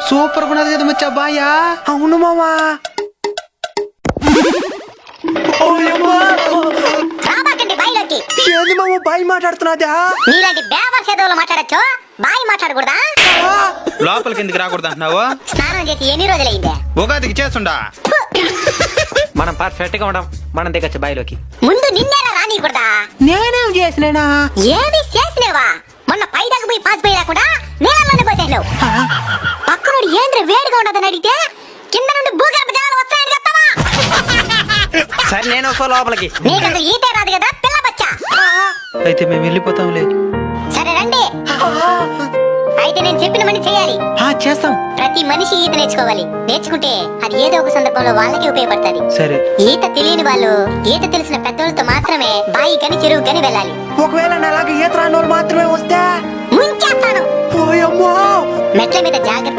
Super గున్నది కదా మచ్చా బాయా. అవును మామా. రాబాకండి బాయిలోకి. ఏంది మామ బాయ్ మాట్లాడుతున్నాదా? నీలాంటి బేవర్ సేదవులు మాట్లాడచ్చు, బాయి మాట్లాడకూడదా? లోపలికి ఎందుకు రాకూడదు అంటున్నావు? స్నానం చేసి ఎన్ని రోజులైందే? ఉగాదికి చేస్తుండా. మనం పర్ఫెక్ట్ గా ఉండం, మనం దిగచ్చు బాయిలోకి. ముందు నిన్నేరా రానికూడదా? నేనేం చేసినా? ఏమి చేసినేవా? మొన్న పై దాకా పోయి పాస్ పోయి రాకుండా నేలలోనే పోసేసినావు. పక్కనోడు ఏంద్ర వేడిగా ఉండదని అడిగితే కింద నుండి భూగర్భ జలాలు వస్తాయని చెప్తావా? సరే నేను వస్తా లోపలికి. నీకు అసలు ఈతే రాదు కదా పిల్ల బచ్చా. అయితే మేము వెళ్ళిపోతాంలే. సరే రండి. అయితే నేను చెప్పిన పని చేయాలి. చేస్తాం. ప్రతి మనిషి ఈత నేర్చుకోవాలి. నేర్చుకుంటే అది ఏదో ఒక సందర్భంలో వాళ్ళకి ఉపయోగపడుతుంది. సరే. ఈత తెలియని వాళ్ళు ఈత తెలిసిన పెద్దోళ్ళతో మాత్రమే బాయి గని చెరువు గని వెళ్ళాలి. ఒకవేళ నాలాగా ఈత రాని వాళ్ళు మాత్రమే వస్తే ముంచేస్తాను. పోయమ్మో. మెట్ల మీద జాగ్రత్తగా